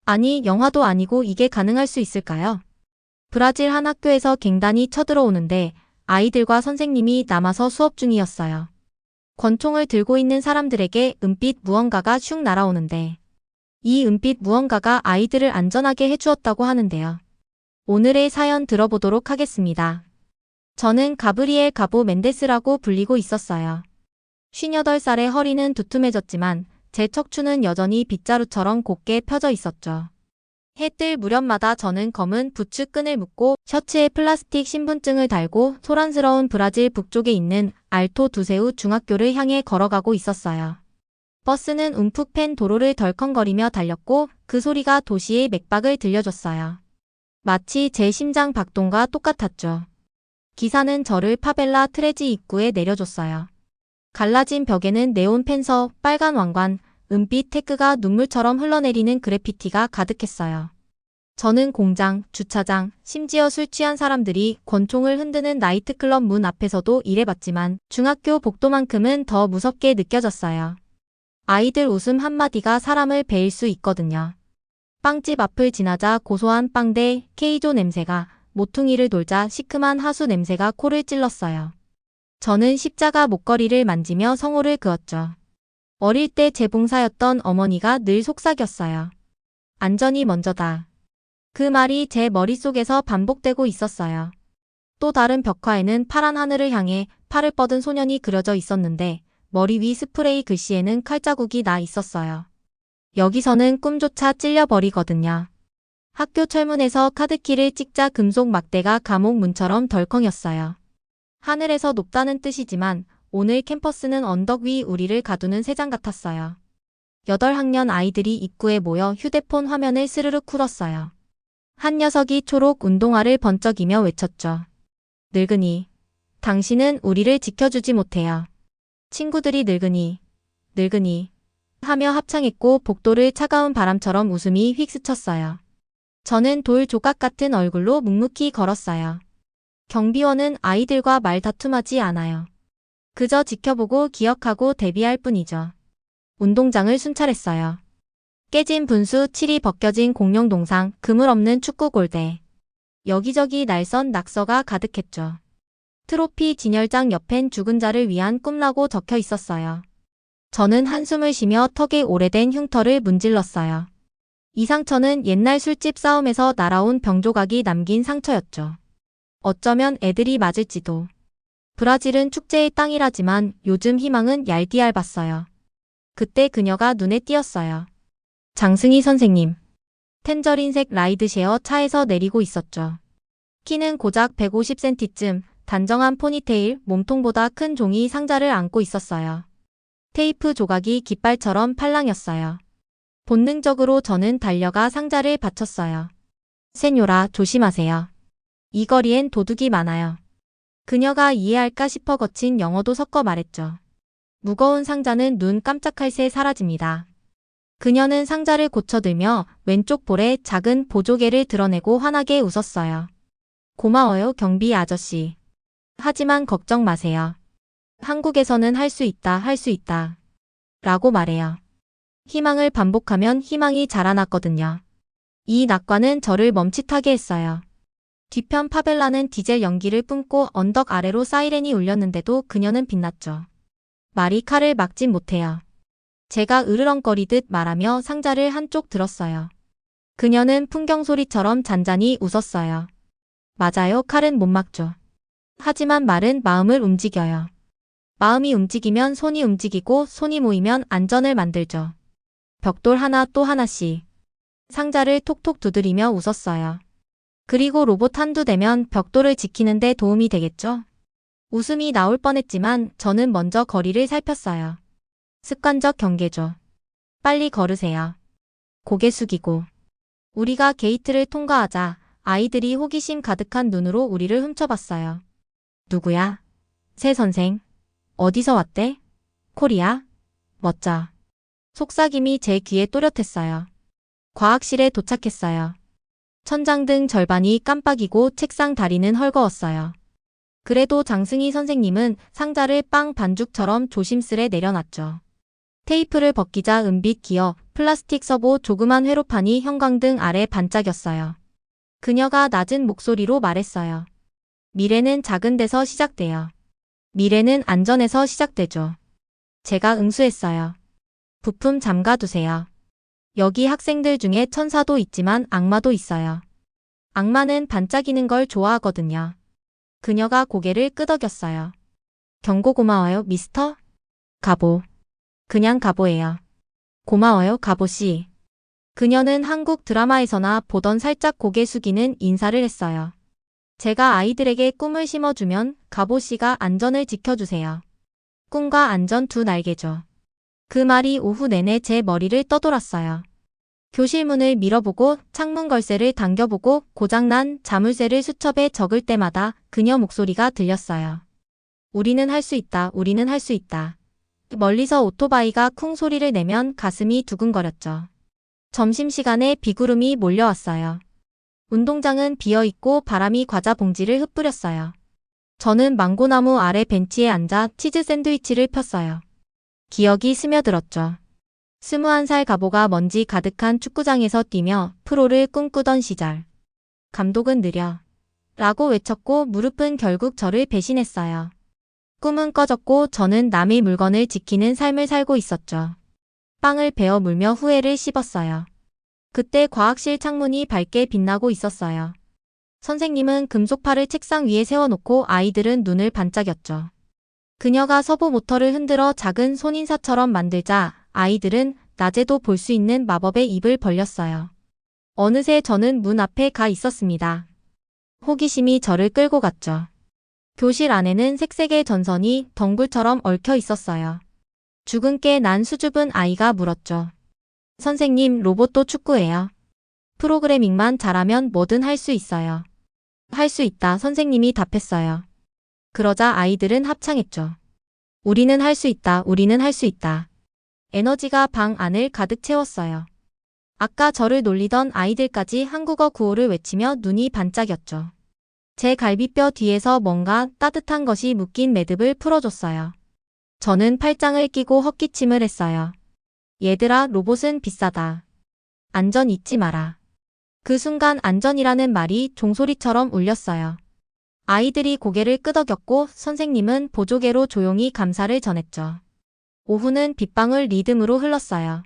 아니, 영화도 아니고 이게 가능할 수 있을까요? 브라질 한 학교에서 갱단이 쳐들어오는데 아이들과 선생님이 남아서 수업 중이었어요. 권총을 들고 있는 사람들에게 은빛 무언가가 슉 날아오는데 이 은빛 무언가가 아이들을 안전하게 해주었다고 하는데요. 오늘의 사연 들어보도록 하겠습니다. 저는 가브리엘 가보 멘데스라고 불리고 있었어요. 58살의 허리는 두툼해졌지만 제 척추는 여전히 빗자루처럼 곧게 펴져 있었죠. 해 뜰 무렵마다 저는 검은 부츠 끈을 묶고 셔츠에 플라스틱 신분증을 달고 소란스러운 브라질 북쪽에 있는 알토 두세우 중학교를 향해 걸어가고 있었어요. 버스는 움푹 팬 도로를 덜컹거리며 달렸고 그 소리가 도시의 맥박을 들려줬어요. 마치 제 심장 박동과 똑같았죠. 기사는 저를 파벨라 트레지 입구에 내려줬어요. 갈라진 벽에는 네온 펜서, 빨간 왕관, 은빛 태그가 눈물처럼 흘러내리는 그래피티가 가득했어요. 저는 공장, 주차장, 심지어 술 취한 사람들이 권총을 흔드는 나이트클럽 문 앞에서도 일해봤지만 중학교 복도만큼은 더 무섭게 느껴졌어요. 아이들 웃음 한마디가 사람을 베일 수 있거든요. 빵집 앞을 지나자 고소한 빵대, 케이조 냄새가 모퉁이를 돌자 시큼한 하수 냄새가 코를 찔렀어요. 저는 십자가 목걸이를 만지며 성호를 그었죠. 어릴 때 제 봉사였던 어머니가 늘 속삭였어요. 안전이 먼저다. 그 말이 제 머릿속에서 반복되고 있었어요. 또 다른 벽화에는 파란 하늘을 향해 팔을 뻗은 소년이 그려져 있었는데 머리 위 스프레이 글씨에는 칼자국이 나 있었어요. 여기서는 꿈조차 찔려버리거든요. 학교 철문에서 카드키를 찍자 금속 막대가 감옥 문처럼 덜컹였어요. 하늘에서 높다는 뜻이지만 오늘 캠퍼스는 언덕 위 우리를 가두는 새장 같았어요. 8학년 아이들이 입구에 모여 휴대폰 화면을 스르륵 훑었어요. 한 녀석이 초록 운동화를 번쩍이며 외쳤죠. 늙은이, 당신은 우리를 지켜주지 못해요. 친구들이 늙은이, 늙은이 하며 합창했고 복도를 차가운 바람처럼 웃음이 휙 스쳤어요. 저는 돌 조각 같은 얼굴로 묵묵히 걸었어요. 경비원은 아이들과 말다툼하지 않아요. 그저 지켜보고 기억하고 대비할 뿐이죠. 운동장을 순찰했어요. 깨진 분수, 칠이 벗겨진 공룡 동상, 그물 없는 축구 골대. 여기저기 날선 낙서가 가득했죠. 트로피 진열장 옆엔 죽은 자를 위한 꿈라고 적혀 있었어요. 저는 한숨을 쉬며 턱에 오래된 흉터를 문질렀어요. 이 상처는 옛날 술집 싸움에서 날아온 병조각이 남긴 상처였죠. 어쩌면 애들이 맞을지도. 브라질은 축제의 땅이라지만 요즘 희망은 얄디얄봤어요. 그때 그녀가 눈에 띄었어요. 장승희 선생님. 텐저린색 라이드쉐어 차에서 내리고 있었죠. 키는 고작 150cm쯤, 단정한 포니테일, 몸통보다 큰 종이 상자를 안고 있었어요. 테이프 조각이 깃발처럼 팔랑였어요. 본능적으로 저는 달려가 상자를 받쳤어요. 세뇨라, 조심하세요. 이 거리엔 도둑이 많아요. 그녀가 이해할까 싶어 거친 영어도 섞어 말했죠. 무거운 상자는 눈 깜짝할 새 사라집니다. 그녀는 상자를 고쳐들며 왼쪽 볼에 작은 보조개를 드러내고 환하게 웃었어요. 고마워요, 경비 아저씨. 하지만 걱정 마세요. 한국에서는 할 수 있다, 할 수 있다. 라고 말해요. 희망을 반복하면 희망이 자라났거든요. 이 낙관은 저를 멈칫하게 했어요. 뒤편 파벨라는 디젤 연기를 뿜고 언덕 아래로 사이렌이 울렸는데도 그녀는 빛났죠. 말이 칼을 막진 못해요. 제가 으르렁거리듯 말하며 상자를 한쪽 들었어요. 그녀는 풍경소리처럼 잔잔히 웃었어요. 맞아요, 칼은 못 막죠. 하지만 말은 마음을 움직여요. 마음이 움직이면 손이 움직이고 손이 모이면 안전을 만들죠. 벽돌 하나 또 하나씩. 상자를 톡톡 두드리며 웃었어요. 그리고 로봇 한두 대면 벽돌을 지키는 데 도움이 되겠죠? 웃음이 나올 뻔했지만 저는 먼저 거리를 살폈어요. 습관적 경계죠. 빨리 걸으세요. 고개 숙이고. 우리가 게이트를 통과하자 아이들이 호기심 가득한 눈으로 우리를 훔쳐봤어요. 누구야? 새 선생. 어디서 왔대? 코리아? 멋져. 속삭임이 제 귀에 또렷했어요. 과학실에 도착했어요. 천장등 절반이 깜빡이고 책상 다리는 헐거웠어요. 그래도 장승희 선생님은 상자를 빵 반죽처럼 조심스레 내려놨죠. 테이프를 벗기자 은빛 기어, 플라스틱 서보 조그만 회로판이 형광등 아래 반짝였어요. 그녀가 낮은 목소리로 말했어요. 미래는 작은 데서 시작돼요. 미래는 안전에서 시작되죠. 제가 응수했어요. 부품 잠가두세요. 여기 학생들 중에 천사도 있지만 악마도 있어요. 악마는 반짝이는 걸 좋아하거든요. 그녀가 고개를 끄덕였어요. 경고 고마워요, 미스터? 가보. 그냥 가보예요. 고마워요, 가보씨. 그녀는 한국 드라마에서나 보던 살짝 고개 숙이는 인사를 했어요. 제가 아이들에게 꿈을 심어주면 가보씨가 안전을 지켜주세요. 꿈과 안전 두 날개죠. 그 말이 오후 내내 제 머리를 떠돌았어요. 교실 문을 밀어보고 창문 걸쇠를 당겨보고 고장난 자물쇠를 수첩에 적을 때마다 그녀 목소리가 들렸어요. 우리는 할 수 있다. 우리는 할 수 있다. 멀리서 오토바이가 쿵 소리를 내면 가슴이 두근거렸죠. 점심시간에 비구름이 몰려왔어요. 운동장은 비어있고 바람이 과자 봉지를 흩뿌렸어요. 저는 망고나무 아래 벤치에 앉아 치즈 샌드위치를 폈어요. 기억이 스며들었죠. 21살 가보가 먼지 가득한 축구장에서 뛰며 프로를 꿈꾸던 시절. 감독은 느려. 라고 외쳤고 무릎은 결국 저를 배신했어요. 꿈은 꺼졌고 저는 남의 물건을 지키는 삶을 살고 있었죠. 빵을 베어 물며 후회를 씹었어요. 그때 과학실 창문이 밝게 빛나고 있었어요. 선생님은 금속팔을 책상 위에 세워놓고 아이들은 눈을 반짝였죠. 그녀가 서보 모터를 흔들어 작은 손인사처럼 만들자 아이들은 낮에도 볼 수 있는 마법의 입을 벌렸어요. 어느새 저는 문 앞에 가 있었습니다. 호기심이 저를 끌고 갔죠. 교실 안에는 색색의 전선이 덩굴처럼 얽혀 있었어요. 죽은 게 난 수줍은 아이가 물었죠. 선생님, 로봇도 축구해요. 프로그래밍만 잘하면 뭐든 할 수 있어요. 할 수 있다, 선생님이 답했어요. 그러자 아이들은 합창했죠. 우리는 할 수 있다, 우리는 할 수 있다. 에너지가 방 안을 가득 채웠어요. 아까 저를 놀리던 아이들까지 한국어 구호를 외치며 눈이 반짝였죠. 제 갈비뼈 뒤에서 뭔가 따뜻한 것이 묶인 매듭을 풀어줬어요. 저는 팔짱을 끼고 헛기침을 했어요. 얘들아, 로봇은 비싸다. 안전 잊지 마라. 그 순간 안전이라는 말이 종소리처럼 울렸어요. 아이들이 고개를 끄덕였고 선생님은 보조개로 조용히 감사를 전했죠. 오후는 빗방울 리듬으로 흘렀어요.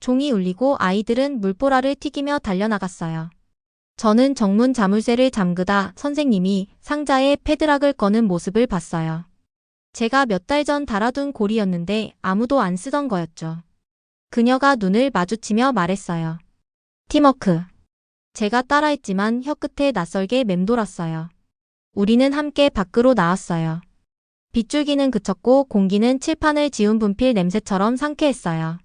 종이 울리고 아이들은 물보라를 튀기며 달려나갔어요. 저는 정문 자물쇠를 잠그다 선생님이 상자에 패드락을 꺼는 모습을 봤어요. 제가 몇 달 전 달아둔 고리였는데 아무도 안 쓰던 거였죠. 그녀가 눈을 마주치며 말했어요. 팀워크. 제가 따라했지만 혀끝에 낯설게 맴돌았어요. 우리는 함께 밖으로 나왔어요. 빗줄기는 그쳤고 공기는 칠판을 지운 분필 냄새처럼 상쾌했어요.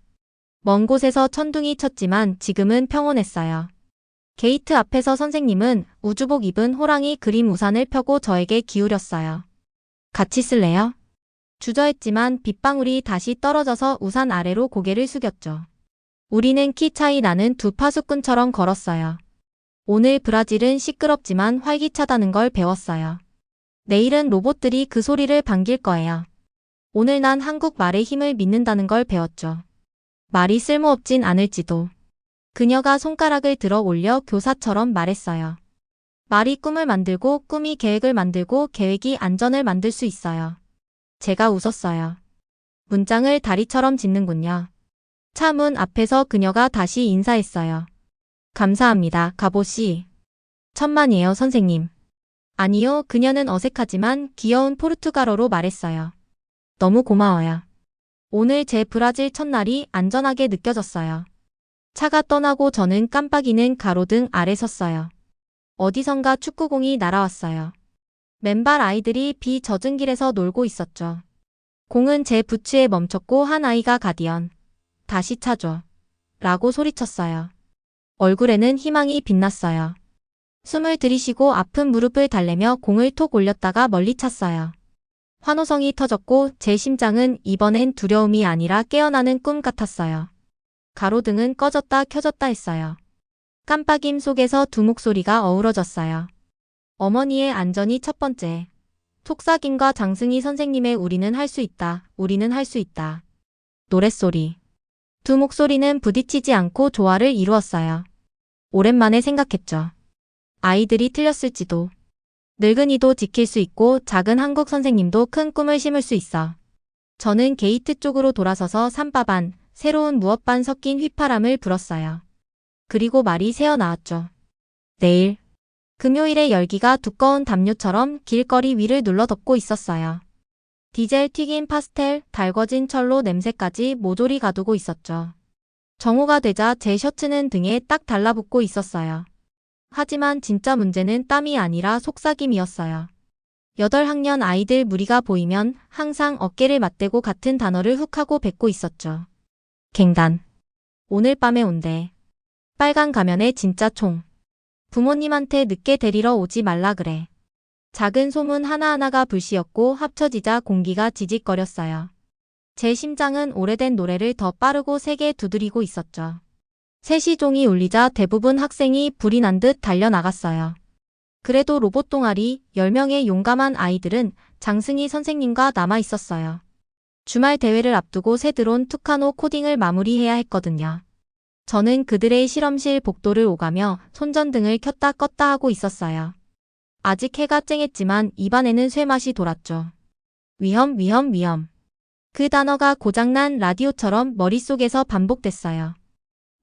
먼 곳에서 천둥이 쳤지만 지금은 평온했어요. 게이트 앞에서 선생님은 우주복 입은 호랑이 그림 우산을 펴고 저에게 기울였어요. 같이 쓸래요? 주저했지만 빗방울이 다시 떨어져서 우산 아래로 고개를 숙였죠. 우리는 키 차이 나는 두 파수꾼처럼 걸었어요. 오늘 브라질은 시끄럽지만 활기차다는 걸 배웠어요. 내일은 로봇들이 그 소리를 반길 거예요. 오늘 난 한국말의 힘을 믿는다는 걸 배웠죠. 말이 쓸모없진 않을지도. 그녀가 손가락을 들어 올려 교사처럼 말했어요. 말이 꿈을 만들고 꿈이 계획을 만들고 계획이 안전을 만들 수 있어요. 제가 웃었어요. 문장을 다리처럼 짓는군요. 차 문 앞에서 그녀가 다시 인사했어요. 감사합니다, 가보씨. 천만이에요, 선생님. 아니요, 그녀는 어색하지만 귀여운 포르투갈어로 말했어요. 너무 고마워요. 오늘 제 브라질 첫날이 안전하게 느껴졌어요. 차가 떠나고 저는 깜빡이는 가로등 아래 섰어요. 어디선가 축구공이 날아왔어요. 맨발 아이들이 비 젖은 길에서 놀고 있었죠. 공은 제 부츠에 멈췄고 한 아이가 가디언. 다시 차줘. 라고 소리쳤어요. 얼굴에는 희망이 빛났어요. 숨을 들이쉬고 아픈 무릎을 달래며 공을 톡 올렸다가 멀리 찼어요. 환호성이 터졌고 제 심장은 이번엔 두려움이 아니라 깨어나는 꿈 같았어요. 가로등은 꺼졌다 켜졌다 했어요. 깜빡임 속에서 두 목소리가 어우러졌어요. 어머니의 안전이 첫 번째. 속삭임과 장승희 선생님의 우리는 할 수 있다. 우리는 할 수 있다. 노랫소리. 두 목소리는 부딪히지 않고 조화를 이루었어요. 오랜만에 생각했죠. 아이들이 틀렸을지도. 늙은이도 지킬 수 있고 작은 한국 선생님도 큰 꿈을 심을 수 있어. 저는 게이트 쪽으로 돌아서서 삼바반, 새로운 무엇반 섞인 휘파람을 불었어요. 그리고 말이 새어나왔죠. 내일. 금요일의 열기가 두꺼운 담요처럼 길거리 위를 눌러덮고 있었어요. 디젤 튀긴 파스텔, 달궈진 철로 냄새까지 모조리 가두고 있었죠. 정오가 되자 제 셔츠는 등에 딱 달라붙고 있었어요. 하지만 진짜 문제는 땀이 아니라 속삭임이었어요. 8학년 아이들 무리가 보이면 항상 어깨를 맞대고 같은 단어를 훅 하고 뱉고 있었죠. 갱단. 오늘 밤에 온대. 빨간 가면에 진짜 총. 부모님한테 늦게 데리러 오지 말라 그래. 작은 소문 하나하나가 불씨였고 합쳐지자 공기가 지직거렸어요. 제 심장은 오래된 노래를 더 빠르고 세게 두드리고 있었죠. 세시종이 울리자 대부분 학생이 불이 난 듯 달려나갔어요. 그래도 로봇 동아리 10명의 용감한 아이들은 장승희 선생님과 남아 있었어요. 주말 대회를 앞두고 새 들어온 투카노 코딩을 마무리해야 했거든요. 저는 그들의 실험실 복도를 오가며 손전등을 켰다 껐다 하고 있었어요. 아직 해가 쨍했지만 입안에는 쇠맛이 돌았죠. 위험, 위험, 위험. 그 단어가 고장난 라디오처럼 머릿속에서 반복됐어요.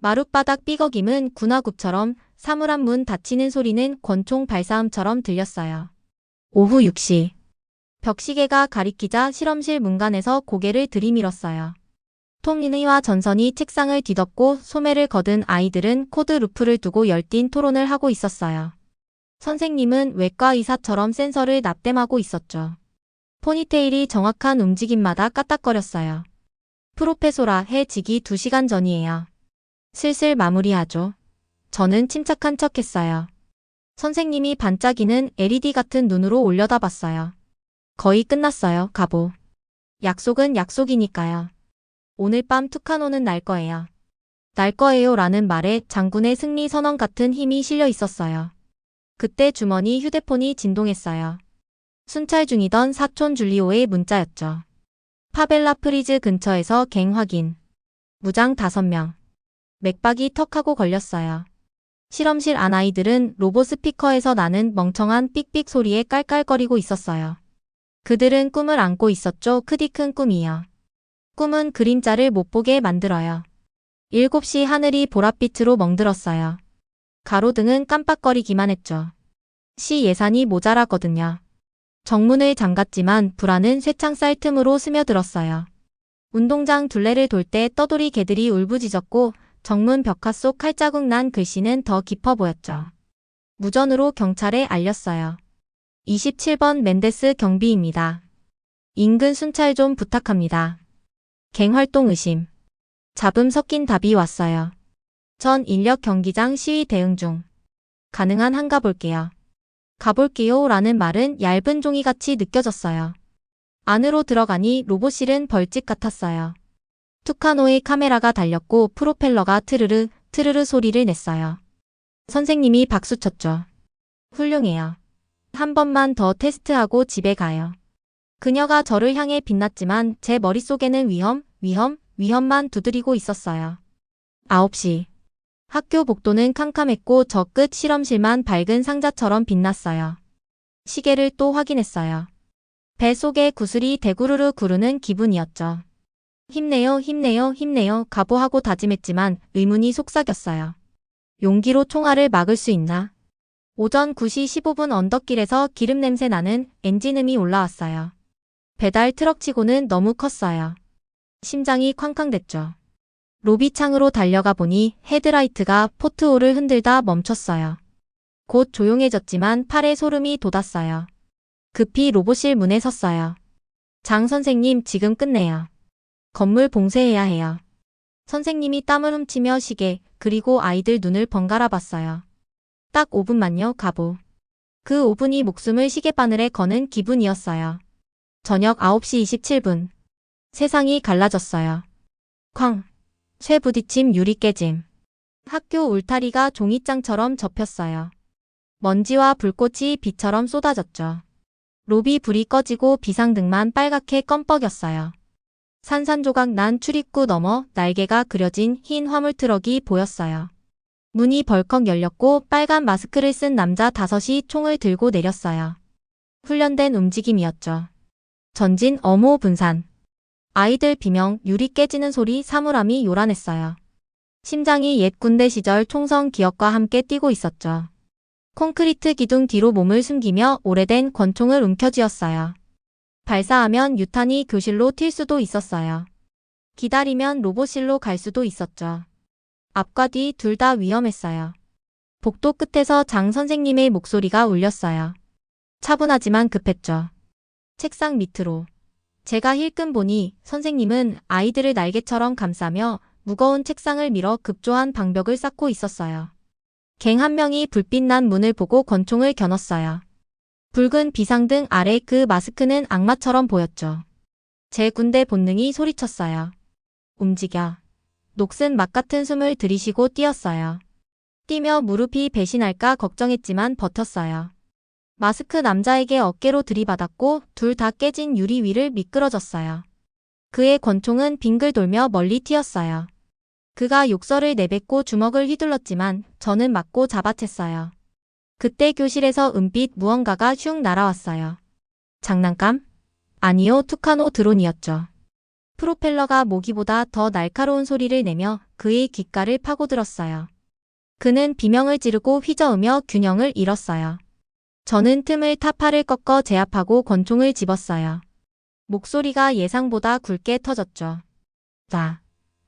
마룻바닥 삐걱임은 군화굽처럼 사물함 문 닫히는 소리는 권총 발사음처럼 들렸어요. 오후 6시. 벽시계가 가리키자 실험실 문간에서 고개를 들이밀었어요. 톰리니와 전선이 책상을 뒤덮고 소매를 거둔 아이들은 코드 루프를 두고 열띤 토론을 하고 있었어요. 선생님은 외과 의사처럼 센서를 납땜하고 있었죠. 포니테일이 정확한 움직임마다 까딱거렸어요. 프로페소라 해지기 2시간 전이에요. 슬슬 마무리하죠. 저는 침착한 척했어요. 선생님이 반짝이는 LED 같은 눈으로 올려다봤어요. 거의 끝났어요, 가보. 약속은 약속이니까요. 오늘 밤 투카노는 날 거예요. 날 거예요 라는 말에 장군의 승리 선언 같은 힘이 실려 있었어요. 그때 주머니 휴대폰이 진동했어요. 순찰 중이던 사촌 줄리오의 문자였죠. 파벨라 프리즈 근처에서 갱 확인. 무장 5명. 맥박이 턱하고 걸렸어요. 실험실 안 아이들은 로봇 스피커에서 나는 멍청한 삑삑 소리에 깔깔거리고 있었어요. 그들은 꿈을 안고 있었죠. 크디 큰 꿈이요. 꿈은 그림자를 못 보게 만들어요. 7시 하늘이 보랏빛으로 멍들었어요. 가로등은 깜빡거리기만 했죠. 시 예산이 모자라거든요. 정문을 잠갔지만 불안은 쇠창살 틈으로 스며들었어요. 운동장 둘레를 돌 때 떠돌이 개들이 울부짖었고 정문 벽화 속 칼자국 난 글씨는 더 깊어 보였죠. 무전으로 경찰에 알렸어요. 27번 멘데스 경비입니다. 인근 순찰 좀 부탁합니다. 갱활동 의심. 잡음 섞인 답이 왔어요. 전 인력 경기장 시위 대응 중. 가능한 한 가볼게요. 가볼게요 라는 말은 얇은 종이같이 느껴졌어요. 안으로 들어가니 로봇실은 벌집 같았어요. 투카노의 카메라가 달렸고 프로펠러가 트르르 트르르 소리를 냈어요. 선생님이 박수쳤죠. 훌륭해요. 한 번만 더 테스트하고 집에 가요. 그녀가 저를 향해 빛났지만 제 머릿속에는 위험만 두드리고 있었어요. 9시. 학교 복도는 캄캄했고 저 끝 실험실만 밝은 상자처럼 빛났어요. 시계를 또 확인했어요. 뱃속에 구슬이 대구르르 구르는 기분이었죠. 힘내요, 힘내요, 힘내요 각오하고 다짐했지만 의문이 속삭였어요. 용기로 총알을 막을 수 있나? 오전 9시 15분 언덕길에서 기름 냄새 나는 엔진음이 올라왔어요. 배달 트럭치고는 너무 컸어요. 심장이 쾅쾅댔죠. 로비 창으로 달려가 보니 헤드라이트가 포트홀을 흔들다 멈췄어요. 곧 조용해졌지만 팔에 소름이 돋았어요. 급히 로봇실 문에 섰어요. 장 선생님 지금 끝내요. 건물 봉쇄해야 해요. 선생님이 땀을 훔치며 시계 그리고 아이들 눈을 번갈아 봤어요. 딱 5분만요, 가보. 그 5분이 목숨을 시계바늘에 거는 기분이었어요. 저녁 9시 27분. 세상이 갈라졌어요. 쾅. 쇠 부딪힘 유리 깨짐. 학교 울타리가 종이장처럼 접혔어요. 먼지와 불꽃이 비처럼 쏟아졌죠. 로비 불이 꺼지고 비상등만 빨갛게 껌뻑였어요. 산산조각 난 출입구 너머 날개가 그려진 흰 화물 트럭이 보였어요. 문이 벌컥 열렸고 빨간 마스크를 쓴 남자 5이 총을 들고 내렸어요. 훈련된 움직임이었죠. 전진 어모 분산. 아이들 비명, 유리 깨지는 소리, 사물함이 요란했어요. 심장이 옛 군대 시절 총성 기억과 함께 뛰고 있었죠. 콘크리트 기둥 뒤로 몸을 숨기며 오래된 권총을 움켜쥐었어요. 발사하면 유탄이 교실로 튈 수도 있었어요. 기다리면 로봇실로 갈 수도 있었죠. 앞과 뒤 둘 다 위험했어요. 복도 끝에서 장 선생님의 목소리가 울렸어요. 차분하지만 급했죠. 책상 밑으로. 제가 힐끔 보니 선생님은 아이들을 날개처럼 감싸며 무거운 책상을 밀어 급조한 방벽을 쌓고 있었어요. 갱 한 명이 불빛 난 문을 보고 권총을 겨눴어요. 붉은 비상등 아래 그 마스크는 악마처럼 보였죠. 제 군대 본능이 소리쳤어요. 움직여. 녹슨 막 같은 숨을 들이쉬고 뛰었어요. 뛰며 무릎이 배신할까 걱정했지만 버텼어요. 마스크 남자에게 어깨로 들이받았고 둘 다 깨진 유리 위를 미끄러졌어요. 그의 권총은 빙글 돌며 멀리 튀었어요. 그가 욕설을 내뱉고 주먹을 휘둘렀지만 저는 맞고 잡아챘어요. 그때 교실에서 은빛 무언가가 슝 날아왔어요. 장난감? 아니요, 투카노 드론이었죠. 프로펠러가 모기보다 더 날카로운 소리를 내며 그의 귓가를 파고들었어요. 그는 비명을 지르고 휘저으며 균형을 잃었어요. 저는 틈을 타 팔을 꺾어 제압하고 권총을 집었어요. 목소리가 예상보다 굵게 터졌죠. 자.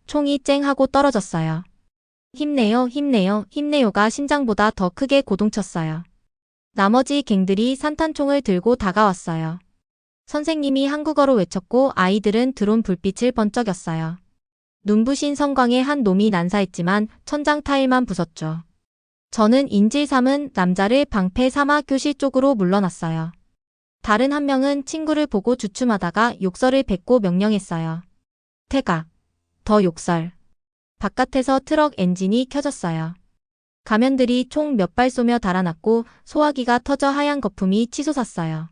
총이 쨍 하고 떨어졌어요. 힘내요, 힘내요, 힘내요가 심장보다 더 크게 고동쳤어요. 나머지 갱들이 산탄총을 들고 다가왔어요. 선생님이 한국어로 외쳤고 아이들은 드론 불빛을 번쩍였어요. 눈부신 성광에 한 놈이 난사했지만 천장 타일만 부쉈죠. 저는 인질 삼은 남자를 방패 삼아 교실 쪽으로 물러났어요. 다른 한 명은 친구를 보고 주춤하다가 욕설을 뱉고 명령했어요. 태각. 더 욕설. 바깥에서 트럭 엔진이 켜졌어요. 가면들이 총 몇 발 쏘며 달아났고 소화기가 터져 하얀 거품이 치솟았어요.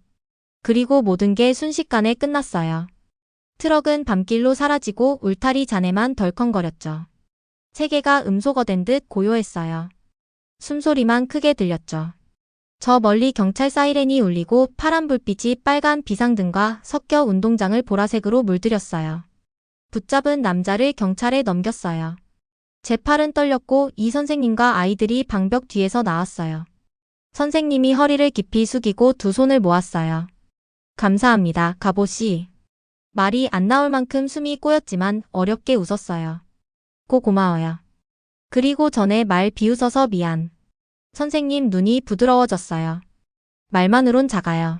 그리고 모든 게 순식간에 끝났어요. 트럭은 밤길로 사라지고 울타리 잔해만 덜컹거렸죠. 세계가 음소거된 듯 고요했어요. 숨소리만 크게 들렸죠. 저 멀리 경찰 사이렌이 울리고 파란 불빛이 빨간 비상등과 섞여 운동장을 보라색으로 물들였어요. 붙잡은 남자를 경찰에 넘겼어요. 제 팔은 떨렸고 이 선생님과 아이들이 방벽 뒤에서 나왔어요. 선생님이 허리를 깊이 숙이고 두 손을 모았어요. 감사합니다, 가보씨. 말이 안 나올 만큼 숨이 꼬였지만 어렵게 웃었어요. 고마워요. 그리고 전에 말 비웃어서 미안. 선생님 눈이 부드러워졌어요. 말만으론 작아요.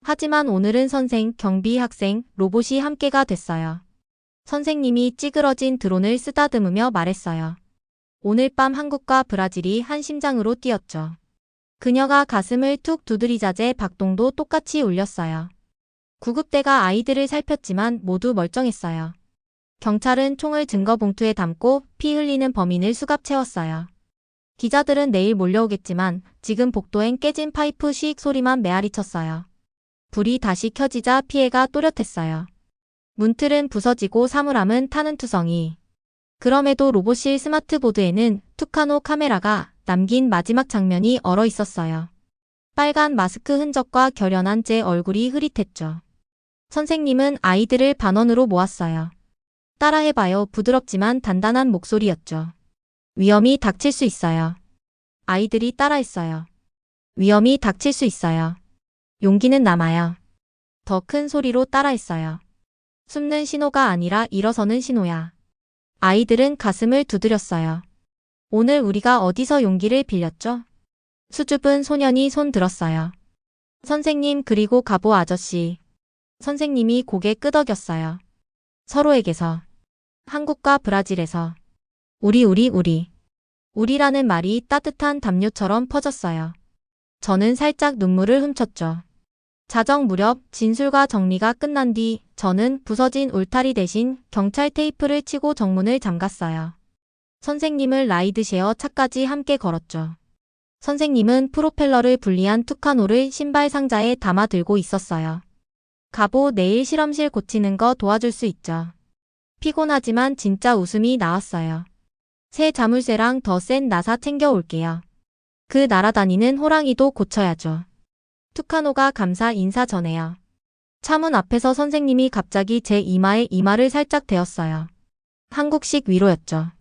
하지만 오늘은 선생, 경비, 학생, 로봇이 함께가 됐어요. 선생님이 찌그러진 드론을 쓰다듬으며 말했어요. 오늘 밤 한국과 브라질이 한 심장으로 뛰었죠. 그녀가 가슴을 툭 두드리자제 박동도 똑같이 울렸어요. 구급대가 아이들을 살폈지만 모두 멀쩡했어요. 경찰은 총을 증거봉투에 담고 피 흘리는 범인을 수갑 채웠어요. 기자들은 내일 몰려오겠지만 지금 복도엔 깨진 파이프 씩 소리만 메아리쳤어요. 불이 다시 켜지자 피해가 또렷했어요. 문틀은 부서지고 사물함은 타는 투성이. 그럼에도 로봇실 스마트보드에는 투카노 카메라가 남긴 마지막 장면이 얼어 있었어요. 빨간 마스크 흔적과 결연한 제 얼굴이 흐릿했죠. 선생님은 아이들을 반원으로 모았어요. 따라해봐요. 부드럽지만 단단한 목소리였죠. 위험이 닥칠 수 있어요. 아이들이 따라했어요. 위험이 닥칠 수 있어요. 용기는 남아요. 더 큰 소리로 따라했어요. 숨는 신호가 아니라 일어서는 신호야. 아이들은 가슴을 두드렸어요. 오늘 우리가 어디서 용기를 빌렸죠? 수줍은 소년이 손 들었어요. 선생님 그리고 가보 아저씨. 선생님이 고개 끄덕였어요. 서로에게서. 한국과 브라질에서. 우리. 우리라는 말이 따뜻한 담요처럼 퍼졌어요. 저는 살짝 눈물을 훔쳤죠. 자정 무렵 진술과 정리가 끝난 뒤 저는 부서진 울타리 대신 경찰 테이프를 치고 정문을 잠갔어요. 선생님을 라이드쉐어 차까지 함께 걸었죠. 선생님은 프로펠러를 분리한 투카노를 신발 상자에 담아 들고 있었어요. 가보, 내일 실험실 고치는 거 도와줄 수 있죠. 피곤하지만 진짜 웃음이 나왔어요. 새 자물쇠랑 더 센 나사 챙겨올게요. 그 날아다니는 호랑이도 고쳐야죠. 투카노가 감사 인사 전해요. 차문 앞에서 선생님이 갑자기 제 이마에 이마를 살짝 대었어요. 한국식 위로였죠.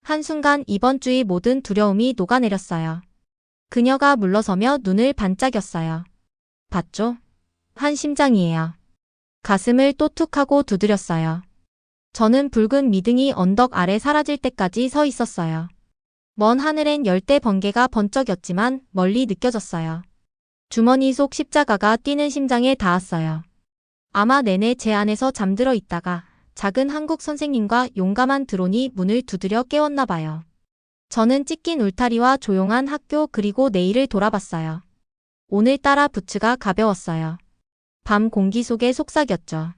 한순간 이번 주의 모든 두려움이 녹아내렸어요. 그녀가 물러서며 눈을 반짝였어요. 봤죠? 한 심장이에요. 가슴을 또 툭 하고 두드렸어요. 저는 붉은 미등이 언덕 아래 사라질 때까지 서 있었어요. 먼 하늘엔 열대 번개가 번쩍였지만 멀리 느껴졌어요. 주머니 속 십자가가 뛰는 심장에 닿았어요. 아마 내내 제 안에서 잠들어 있다가 작은 한국 선생님과 용감한 드론이 문을 두드려 깨웠나 봐요. 저는 찢긴 울타리와 조용한 학교 그리고 내일을 돌아봤어요. 오늘따라 부츠가 가벼웠어요. 밤 공기 속에 속삭였죠.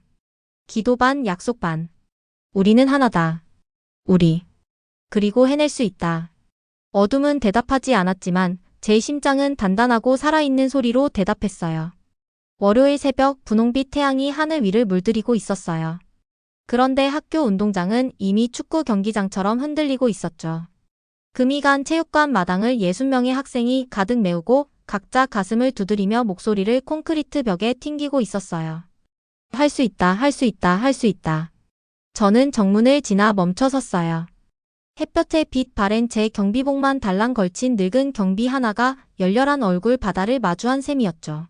기도 반 약속 반. 우리는 하나다. 우리. 그리고 해낼 수 있다. 어둠은 대답하지 않았지만 제 심장은 단단하고 살아있는 소리로 대답했어요. 월요일 새벽 분홍빛 태양이 하늘 위를 물들이고 있었어요. 그런데 학교 운동장은 이미 축구 경기장처럼 흔들리고 있었죠. 금이간 체육관 마당을 60명의 학생이 가득 메우고 각자 가슴을 두드리며 목소리를 콘크리트 벽에 튕기고 있었어요. 할 수 있다, 할 수 있다, 할 수 있다. 저는 정문을 지나 멈춰 섰어요. 햇볕에 빛 바랜 제 경비복만 달랑 걸친 늙은 경비 하나가 열렬한 얼굴 바다를 마주한 셈이었죠.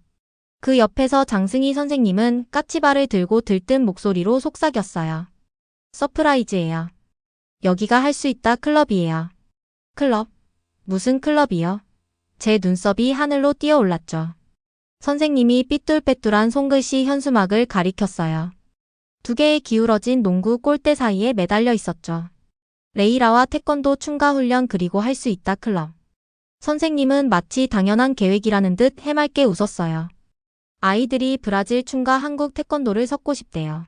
그 옆에서 장승희 선생님은 까치발을 들고 들뜬 목소리로 속삭였어요. 서프라이즈예요. 여기가 할 수 있다 클럽이에요. 클럽? 무슨 클럽이요? 제 눈썹이 하늘로 뛰어올랐죠. 선생님이 삐뚤빼뚤한 손글씨 현수막을 가리켰어요. 두 개의 기울어진 농구 골대 사이에 매달려 있었죠. 레이라와 태권도 춤가 훈련 그리고 할 수 있다 클럽. 선생님은 마치 당연한 계획이라는 듯 해맑게 웃었어요. 아이들이 브라질 춤과 한국 태권도를 섞고 싶대요.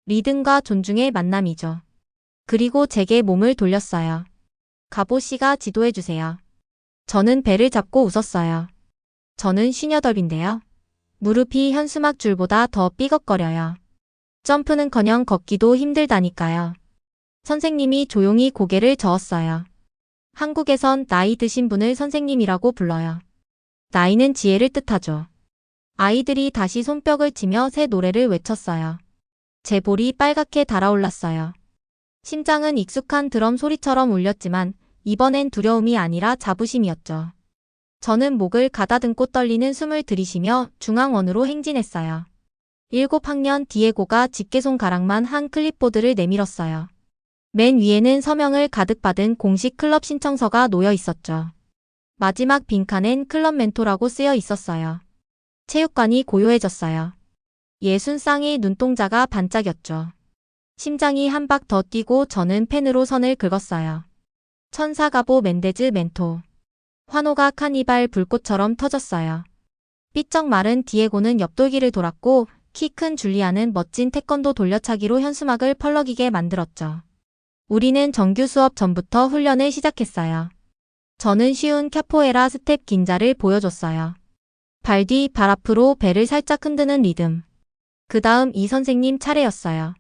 리듬과 존중의 만남이죠. 그리고 제게 몸을 돌렸어요. 가보 씨가 지도해주세요. 저는 배를 잡고 웃었어요. 저는 쉬녀덜빈데요. 무릎이 현수막 줄보다 더 삐걱거려요. 점프는커녕 걷기도 힘들다니까요. 선생님이 조용히 고개를 저었어요. 한국에선 나이 드신 분을 선생님이라고 불러요. 나이는 지혜를 뜻하죠. 아이들이 다시 손뼉을 치며 새 노래를 외쳤어요. 제 볼이 빨갛게 달아올랐어요. 심장은 익숙한 드럼 소리처럼 울렸지만 이번엔 두려움이 아니라 자부심이었죠. 저는 목을 가다듬고 떨리는 숨을 들이쉬며 중앙원으로 행진했어요. 7학년 디에고가 집게손가락만 한 클립보드를 내밀었어요. 맨 위에는 서명을 가득 받은 공식 클럽 신청서가 놓여 있었죠. 마지막 빈칸엔 클럽 멘토라고 쓰여 있었어요. 체육관이 고요해졌어요. 60쌍의 눈동자가 반짝였죠. 심장이 한 박 더 뛰고 저는 펜으로 선을 긁었어요. 천사가보 멘데즈 멘토. 환호가 카니발 불꽃처럼 터졌어요. 삐쩍 마른 디에고는 옆돌기를 돌았고 키 큰 줄리아는 멋진 태권도 돌려차기로 현수막을 펄럭이게 만들었죠. 우리는 정규 수업 전부터 훈련을 시작했어요. 저는 쉬운 캐포에라 스텝 긴자를 보여줬어요. 발 뒤, 발 앞으로 배를 살짝 흔드는 리듬. 그 다음 이 선생님 차례였어요.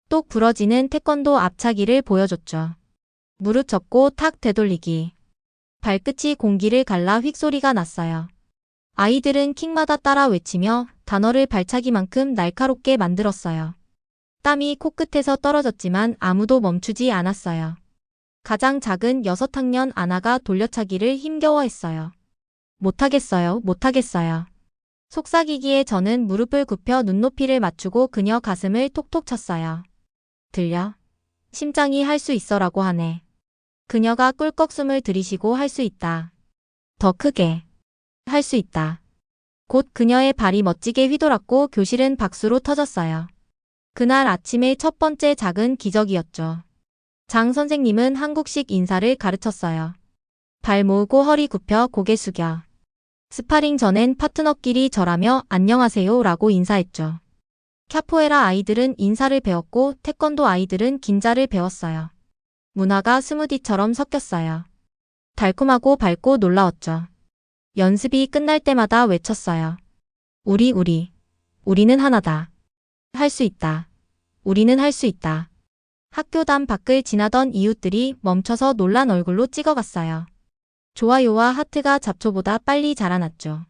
똑 부러지는 태권도 앞차기를 보여줬죠. 무릎 접고 탁 되돌리기. 발끝이 공기를 갈라 휙소리가 났어요. 아이들은 킥마다 따라 외치며 단어를 발차기만큼 날카롭게 만들었어요. 땀이 코끝에서 떨어졌지만 아무도 멈추지 않았어요. 가장 작은 6학년 아나가 돌려차기를 힘겨워했어요. 못하겠어요, 못하겠어요. 속삭이기에 저는 무릎을 굽혀 눈높이를 맞추고 그녀 가슴을 톡톡 쳤어요. 들려? 심장이 할 수 있어라고 하네. 그녀가 꿀꺽 숨을 들이쉬고 할 수 있다. 더 크게. 할 수 있다. 곧 그녀의 발이 멋지게 휘돌았고 교실은 박수로 터졌어요. 그날 아침의 첫 번째 작은 기적이었죠. 장 선생님은 한국식 인사를 가르쳤어요. 발 모으고 허리 굽혀 고개 숙여. 스파링 전엔 파트너끼리 절하며 안녕하세요 라고 인사했죠. 캬포에라 아이들은 인사를 배웠고 태권도 아이들은 긴자를 배웠어요. 문화가 스무디처럼 섞였어요. 달콤하고 밝고 놀라웠죠. 연습이 끝날 때마다 외쳤어요. 우리. 우리는 하나다. 할 수 있다. 우리는 할 수 있다. 학교단 밖을 지나던 이웃들이 멈춰서 놀란 얼굴로 찍어갔어요. 좋아요와 하트가 잡초보다 빨리 자라났죠.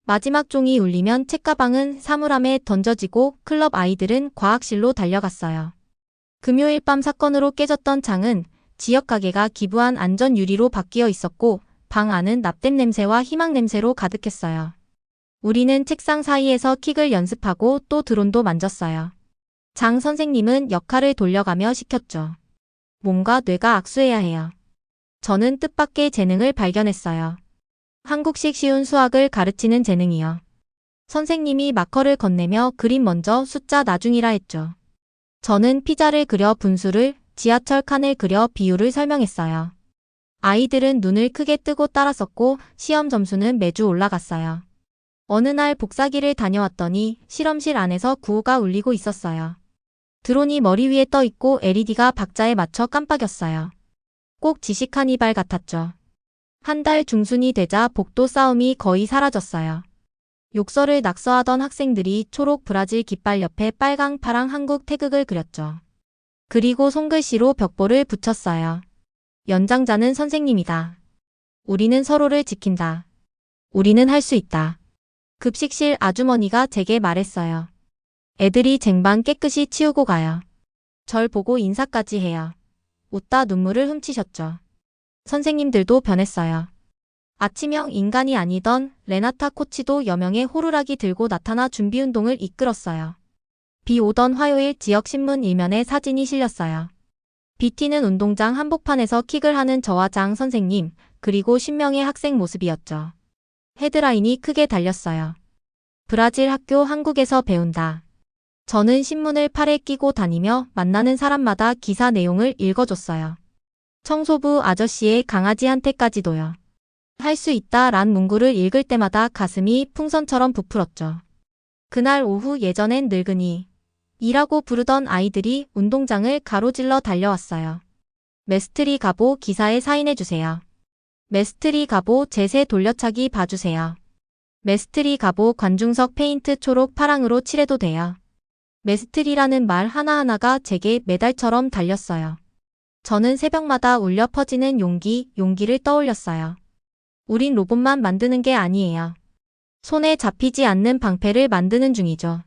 마지막 종이 울리면 책가방은 사물함에 던져지고 클럽 아이들은 과학실로 달려갔어요. 금요일 밤 사건으로 깨졌던 창은 지역 가게가 기부한 안전 유리로 바뀌어 있었고 방 안은 납땜 냄새와 희망 냄새로 가득했어요. 우리는 책상 사이에서 킥을 연습하고 또 드론도 만졌어요. 장 선생님은 역할을 돌려가며 시켰죠. 몸과 뇌가 악수해야 해요. 저는 뜻밖의 재능을 발견했어요. 한국식 쉬운 수학을 가르치는 재능이요. 선생님이 마커를 건네며 그림 먼저 숫자 나중이라 했죠. 저는 피자를 그려 분수를, 지하철 칸을 그려 비율을 설명했어요. 아이들은 눈을 크게 뜨고 따랐었고 시험 점수는 매주 올라갔어요. 어느 날 복사기를 다녀왔더니 실험실 안에서 구호가 울리고 있었어요. 드론이 머리 위에 떠 있고 LED가 박자에 맞춰 깜빡였어요. 꼭 지식 카니발 같았죠. 한 달 중순이 되자 복도 싸움이 거의 사라졌어요. 욕설을 낙서하던 학생들이 초록 브라질 깃발 옆에 빨강 파랑 한국 태극을 그렸죠. 그리고 손글씨로 벽보를 붙였어요. 연장자는 선생님이다. 우리는 서로를 지킨다. 우리는 할 수 있다. 급식실 아주머니가 제게 말했어요. 애들이 쟁반 깨끗이 치우고 가요. 절 보고 인사까지 해요. 웃다 눈물을 훔치셨죠. 선생님들도 변했어요. 아침형 인간이 아니던 레나타 코치도 여명의 호루라기 들고 나타나 준비운동을 이끌었어요. 비 오던 화요일 지역 신문 일면에 사진이 실렸어요. 비 튀는 운동장 한복판에서 킥을 하는 저와 장 선생님, 그리고 10명의 학생 모습이었죠. 헤드라인이 크게 달렸어요. 브라질 학교 한국에서 배운다. 저는 신문을 팔에 끼고 다니며 만나는 사람마다 기사 내용을 읽어줬어요. 청소부 아저씨의 강아지한테까지도요. 할 수 있다 란 문구를 읽을 때마다 가슴이 풍선처럼 부풀었죠. 그날 오후 예전엔 늙은이 이라고 부르던 아이들이 운동장을 가로질러 달려왔어요. 메스트리 가보 기사에 사인해주세요. 메스트리 가보 제세 돌려차기 봐주세요. 메스트리 가보 관중석 페인트 초록 파랑으로 칠해도 돼요. 메스트리라는 말 하나하나가 제게 메달처럼 달렸어요. 저는 새벽마다 울려 퍼지는 용기를 떠올렸어요. 우린 로봇만 만드는 게 아니에요. 손에 잡히지 않는 방패를 만드는 중이죠.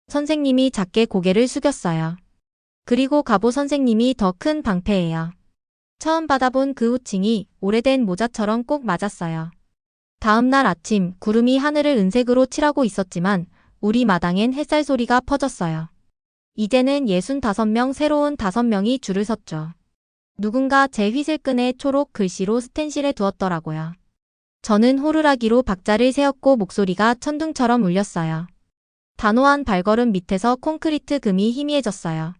선생님이 작게 고개를 숙였어요. 그리고 가보 선생님이 더 큰 방패예요. 처음 받아본 그 호칭이 오래된 모자처럼 꼭 맞았어요. 다음 날 아침 구름이 하늘을 은색으로 칠하고 있었지만 우리 마당엔 햇살 소리가 퍼졌어요. 이제는 65명 새로운 5명이 줄을 섰죠. 누군가 제 휘슬끈에 초록 글씨로 스텐실에 두었더라고요. 저는 호루라기로 박자를 세웠고 목소리가 천둥처럼 울렸어요. 단호한 발걸음 밑에서 콘크리트 금이 희미해졌어요.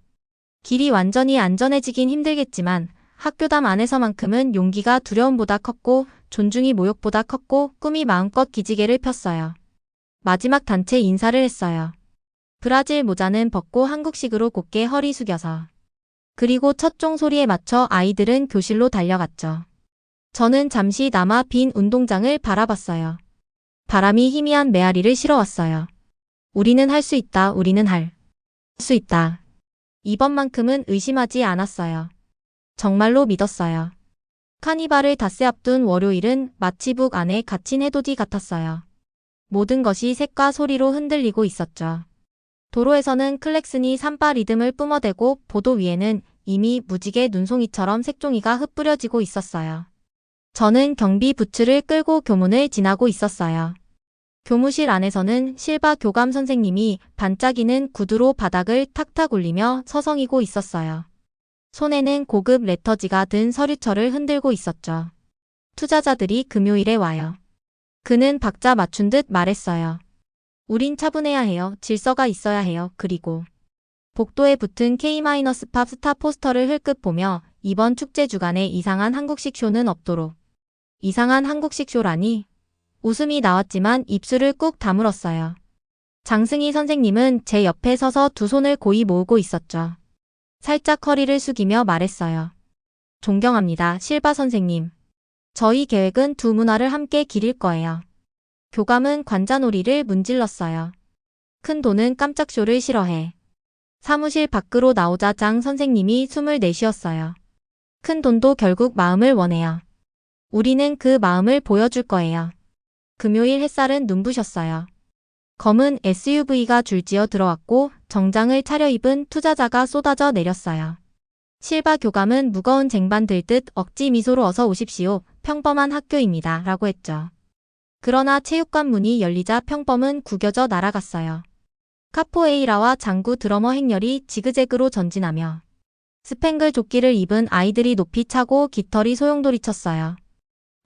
길이 완전히 안전해지긴 힘들겠지만 학교담 안에서만큼은 용기가 두려움보다 컸고 존중이 모욕보다 컸고 꿈이 마음껏 기지개를 폈어요. 마지막 단체 인사를 했어요. 브라질 모자는 벗고 한국식으로 곧게 허리 숙여서. 그리고 첫 종 소리에 맞춰 아이들은 교실로 달려갔죠. 저는 잠시 남아 빈 운동장을 바라봤어요. 바람이 희미한 메아리를 실어왔어요. 우리는 할 수 있다. 우리는 할 수 있다. 이번만큼은 의심하지 않았어요. 정말로 믿었어요. 카니발을 닷새 앞둔 월요일은 마치 북 안에 갇힌 해돋이 같았어요. 모든 것이 색과 소리로 흔들리고 있었죠. 도로에서는 클렉슨이 산바 리듬을 뿜어대고 보도 위에는 이미 무지개 눈송이처럼 색종이가 흩뿌려지고 있었어요. 저는 경비 부츠를 끌고 교문을 지나고 있었어요. 교무실 안에서는 실바 교감 선생님이 반짝이는 구두로 바닥을 탁탁 울리며 서성이고 있었어요. 손에는 고급 레터지가 든 서류철을 흔들고 있었죠. 투자자들이 금요일에 와요. 그는 박자 맞춘 듯 말했어요. 우린 차분해야 해요. 질서가 있어야 해요. 그리고 복도에 붙은 K-팝 스타 포스터를 흘끗 보며 이번 축제 주간에 이상한 한국식 쇼는 없도록. 이상한 한국식 쇼라니? 웃음이 나왔지만 입술을 꾹 다물었어요. 장승희 선생님은 제 옆에 서서 두 손을 고이 모으고 있었죠. 살짝 허리를 숙이며 말했어요. 존경합니다, 실바 선생님. 저희 계획은 두 문화를 함께 기릴 거예요. 교감은 관자놀이를 문질렀어요. 큰 돈은 깜짝 쇼를 싫어해. 사무실 밖으로 나오자 장 선생님이 숨을 내쉬었어요. 큰 돈도 결국 마음을 원해요. 우리는 그 마음을 보여줄 거예요. 금요일 햇살은 눈부셨어요. 검은 SUV가 줄지어 들어왔고 정장을 차려입은 투자자가 쏟아져 내렸어요. 실바 교감은 무거운 쟁반 들듯 억지 미소로 어서 오십시오. 평범한 학교입니다. 라고 했죠. 그러나 체육관 문이 열리자 평범은 구겨져 날아갔어요. 카포에이라와 장구 드러머 행렬이 지그재그로 전진하며 스팽글 조끼를 입은 아이들이 높이 차고 깃털이 소용돌이 쳤어요.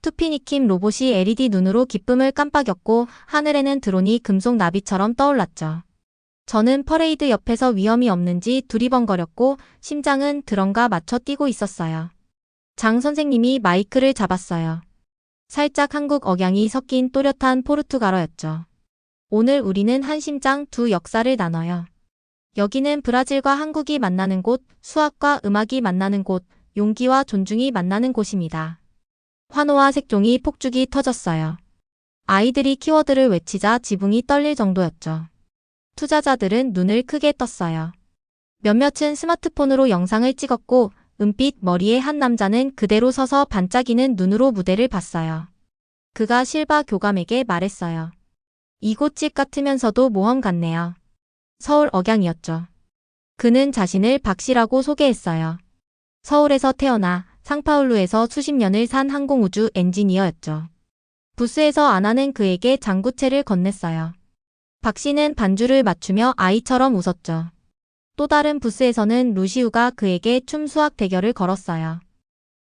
투피니킴 로봇이 LED 눈으로 기쁨을 깜빡였고 하늘에는 드론이 금속 나비처럼 떠올랐죠. 저는 퍼레이드 옆에서 위험이 없는지 두리번거렸고 심장은 드럼과 맞춰 뛰고 있었어요. 장 선생님이 마이크를 잡았어요. 살짝 한국 억양이 섞인 또렷한 포르투갈어였죠. 오늘 우리는 한 심장 두 역사를 나눠요. 여기는 브라질과 한국이 만나는 곳, 수학과 음악이 만나는 곳, 용기와 존중이 만나는 곳입니다. 환호와 색종이 폭죽이 터졌어요. 아이들이 키워드를 외치자 지붕이 떨릴 정도였죠. 투자자들은 눈을 크게 떴어요. 몇몇은 스마트폰으로 영상을 찍었고 은빛 머리의 한 남자는 그대로 서서 반짝이는 눈으로 무대를 봤어요. 그가 실바 교감에게 말했어요. 이곳 집 같으면서도 모험 같네요. 서울 억양이었죠. 그는 자신을 박씨라고 소개했어요. 서울에서 태어나 상파울루에서 수십 년을 산 항공우주 엔지니어였죠. 부스에서 아나는 그에게 장구채를 건넸어요. 박씨는 반주를 맞추며 아이처럼 웃었죠. 또 다른 부스에서는 루시우가 그에게 춤 수학 대결을 걸었어요.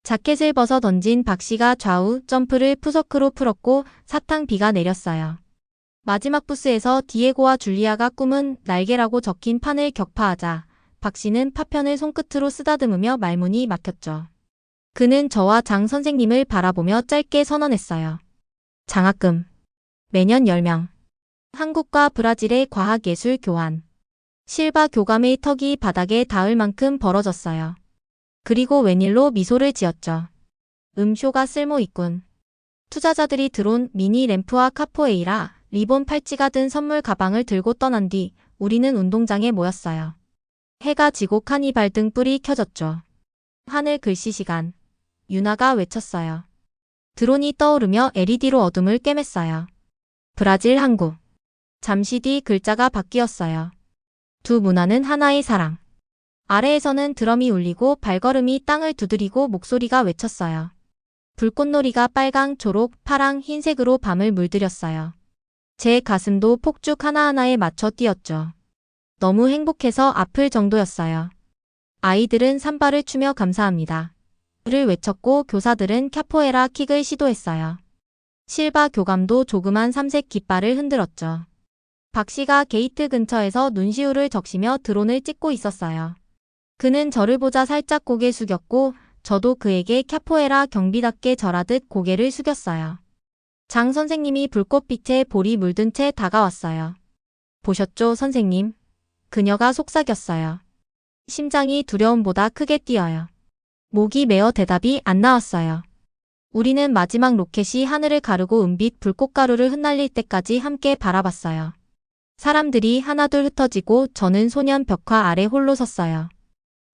자켓을 벗어 던진 박씨가 좌우 점프를 푸서크로 풀었고 사탕비가 내렸어요. 마지막 부스에서 디에고와 줄리아가 꿈은 날개라고 적힌 판을 격파하자 박씨는 파편을 손끝으로 쓰다듬으며 말문이 막혔죠. 그는 저와 장 선생님을 바라보며 짧게 선언했어요. 장학금. 매년 10명. 한국과 브라질의 과학예술 교환. 실바 교감의 턱이 바닥에 닿을 만큼 벌어졌어요. 그리고 웬일로 미소를 지었죠. 쇼가 쓸모 있군. 투자자들이 들어온 미니 램프와 카포에이라, 리본 팔찌가 든 선물 가방을 들고 떠난 뒤 우리는 운동장에 모였어요. 해가 지고 카니발 등 뿔이 켜졌죠. 하늘 글씨 시간. 유나가 외쳤어요. 드론이 떠오르며 LED로 어둠을 꿰맸어요. 브라질 한국. 잠시 뒤 글자가 바뀌었어요. 두 문화는 하나의 사랑. 아래에서는 드럼이 울리고 발걸음이 땅을 두드리고 목소리가 외쳤어요. 불꽃놀이가 빨강, 초록, 파랑, 흰색으로 밤을 물들였어요. 제 가슴도 폭죽 하나하나에 맞춰 뛰었죠. 너무 행복해서 아플 정도였어요. 아이들은 삼바를 추며 감사합니다. 를 외쳤고 교사들은 캬포에라 킥을 시도했어요. 실바 교감도 조그만 삼색 깃발을 흔들었죠. 박씨가 게이트 근처에서 눈시울을 적시며 드론을 찍고 있었어요. 그는 저를 보자 살짝 고개 숙였고 저도 그에게 캬포에라 경비답게 절하듯 고개를 숙였어요. 장 선생님이 불꽃빛에 볼이 물든 채 다가왔어요. 보셨죠, 선생님? 그녀가 속삭였어요. 심장이 두려움보다 크게 뛰어요. 목이 메어 대답이 안 나왔어요. 우리는 마지막 로켓이 하늘을 가르고 은빛 불꽃가루를 흩날릴 때까지 함께 바라봤어요. 사람들이 하나둘 흩어지고 저는 소년 벽화 아래 홀로 섰어요.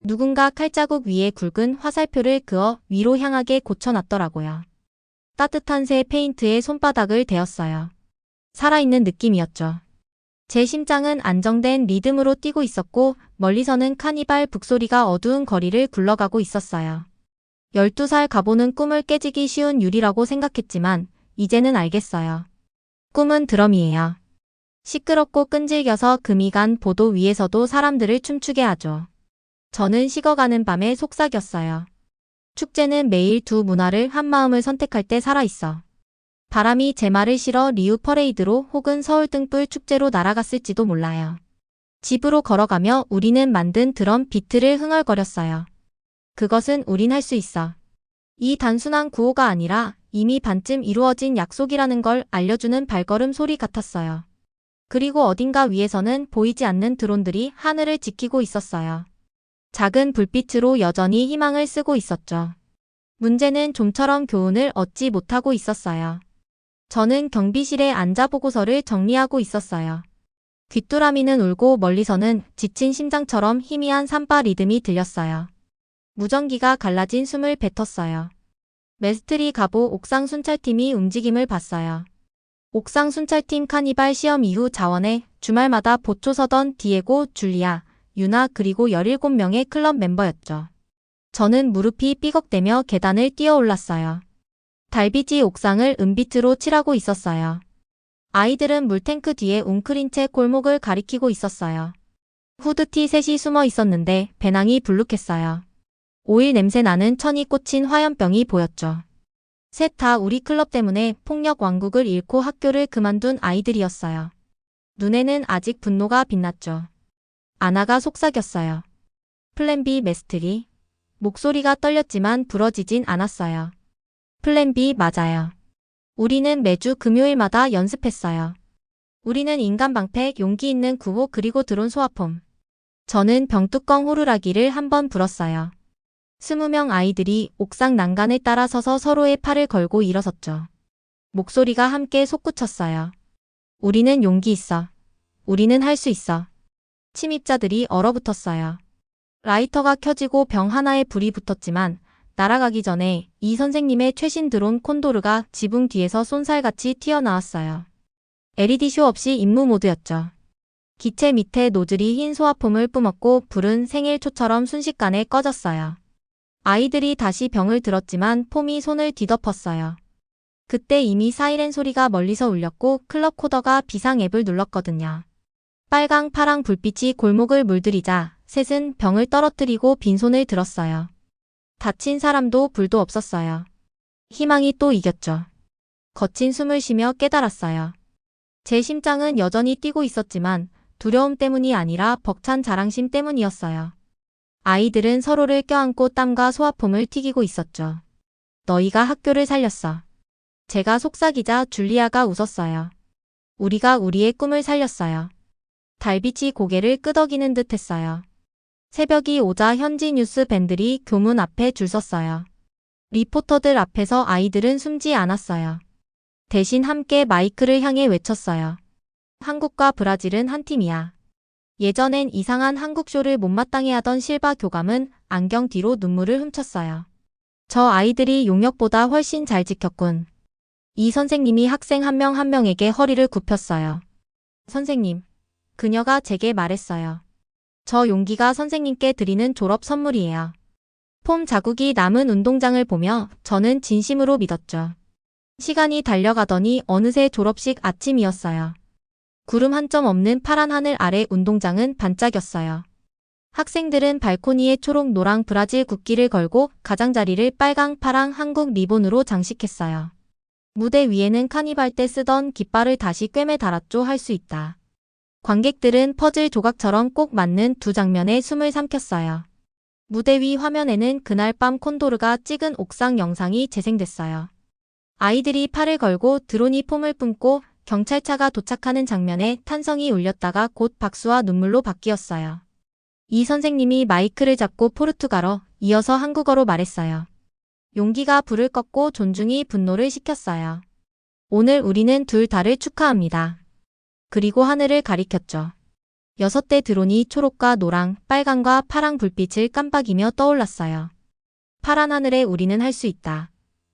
누군가 칼자국 위에 굵은 화살표를 그어 위로 향하게 고쳐놨더라고요. 따뜻한 새 페인트에 손바닥을 대었어요. 살아있는 느낌이었죠. 제 심장은 안정된 리듬으로 뛰고 있었고 멀리서는 카니발 북소리가 어두운 거리를 굴러가고 있었어요. 12살 가보는 꿈을 깨지기 쉬운 유리라고 생각했지만 이제는 알겠어요. 꿈은 드럼이에요. 시끄럽고 끈질겨서 금이 간 보도 위에서도 사람들을 춤추게 하죠. 저는 식어가는 밤에 속삭였어요. 축제는 매일 두 문화를 한 마음을 선택할 때 살아있어. 바람이 제 말을 실어 리우 퍼레이드로 혹은 서울 등불 축제로 날아갔을지도 몰라요. 집으로 걸어가며 우리는 만든 드럼 비트를 흥얼거렸어요. 그것은 우린 할 수 있어. 이 단순한 구호가 아니라 이미 반쯤 이루어진 약속이라는 걸 알려주는 발걸음 소리 같았어요. 그리고 어딘가 위에서는 보이지 않는 드론들이 하늘을 지키고 있었어요. 작은 불빛으로 여전히 희망을 쓰고 있었죠. 문제는 좀처럼 교훈을 얻지 못하고 있었어요. 저는 경비실에 앉아 보고서를 정리하고 있었어요. 귀뚜라미는 울고 멀리서는 지친 심장처럼 희미한 삼바 리듬이 들렸어요. 무전기가 갈라진 숨을 뱉었어요. 메스트리 가보 옥상 순찰팀이 움직임을 봤어요. 옥상 순찰팀 카니발 시험 이후 자원에 주말마다 보초 서던 디에고, 줄리아, 유나 그리고 17명의 클럽 멤버였죠. 저는 무릎이 삐걱대며 계단을 뛰어 올랐어요. 달빛이 옥상을 은빛으로 칠하고 있었어요. 아이들은 물탱크 뒤에 웅크린 채 골목을 가리키고 있었어요. 후드티 셋이 숨어 있었는데 배낭이 불룩했어요. 오일 냄새 나는 천이 꽂힌 화염병이 보였죠. 셋 다 우리 클럽 때문에 폭력 왕국을 잃고 학교를 그만둔 아이들이었어요. 눈에는 아직 분노가 빛났죠. 아나가 속삭였어요. 플랜 B 메스트리. 목소리가 떨렸지만 부러지진 않았어요. 플랜 B 맞아요. 우리는 매주 금요일마다 연습했어요. 우리는 인간 방패, 용기 있는 구호 그리고 드론 소화폼. 저는 병뚜껑 호루라기를 한번 불었어요. 20명 아이들이 옥상 난간에 따라 서서 서로의 팔을 걸고 일어섰죠. 목소리가 함께 솟구쳤어요. 우리는 용기 있어. 우리는 할 수 있어. 침입자들이 얼어붙었어요. 라이터가 켜지고 병 하나에 불이 붙었지만 날아가기 전에 이 선생님의 최신 드론 콘도르가 지붕 뒤에서 쏜살같이 튀어나왔어요. LED쇼 없이 임무 모드였죠. 기체 밑에 노즐이 흰 소화폼을 뿜었고 불은 생일초처럼 순식간에 꺼졌어요. 아이들이 다시 병을 들었지만 폼이 손을 뒤덮었어요. 그때 이미 사이렌 소리가 멀리서 울렸고 클럽 코더가 비상 앱을 눌렀거든요. 빨강 파랑 불빛이 골목을 물들이자 셋은 병을 떨어뜨리고 빈손을 들었어요. 다친 사람도 불도 없었어요. 희망이 또 이겼죠. 거친 숨을 쉬며 깨달았어요. 제 심장은 여전히 뛰고 있었지만 두려움 때문이 아니라 벅찬 자랑심 때문이었어요. 아이들은 서로를 껴안고 땀과 소화폼을 튀기고 있었죠. 너희가 학교를 살렸어. 제가 속삭이자 줄리아가 웃었어요. 우리가 우리의 꿈을 살렸어요. 달빛이 고개를 끄덕이는 듯 했어요. 새벽이 오자 현지 뉴스 밴들이 교문 앞에 줄 섰어요. 리포터들 앞에서 아이들은 숨지 않았어요. 대신 함께 마이크를 향해 외쳤어요. 한국과 브라질은 한 팀이야. 예전엔 이상한 한국쇼를 못마땅해 하던 실바 교감은 안경 뒤로 눈물을 훔쳤어요. 저 아이들이 용역보다 훨씬 잘 지켰군. 이 선생님이 학생 한 명 한 명에게 허리를 굽혔어요. 선생님, 그녀가 제게 말했어요. 저 용기가 선생님께 드리는 졸업 선물이에요. 폼 자국이 남은 운동장을 보며 저는 진심으로 믿었죠. 시간이 달려가더니 어느새 졸업식 아침이었어요. 구름 한 점 없는 파란 하늘 아래 운동장은 반짝였어요. 학생들은 발코니에 초록 노랑 브라질 국기를 걸고 가장자리를 빨강 파랑 한국 리본으로 장식했어요. 무대 위에는 카니발 때 쓰던 깃발을 다시 꿰매 달았죠. 할 수 있다. 관객들은 퍼즐 조각처럼 꼭 맞는 두 장면에 숨을 삼켰어요. 무대 위 화면에는 그날 밤 콘도르가 찍은 옥상 영상이 재생됐어요. 아이들이 팔을 걸고 드론이 폼을 뿜고 경찰차가 도착하는 장면에 탄성이 울렸다가 곧 박수와 눈물로 바뀌었어요. 이 선생님이 마이크를 잡고 포르투갈어, 이어서 한국어로 말했어요. 용기가 불을 껐고 존중이 분노를 식혔어요. 오늘 우리는 둘 다를 축하합니다. 그리고 하늘을 가리켰죠. 6대 드론이 초록과 노랑, 빨강과 파랑 불빛을 깜빡이며 떠올랐어요. 파란 하늘에 우리는 할 수 있다.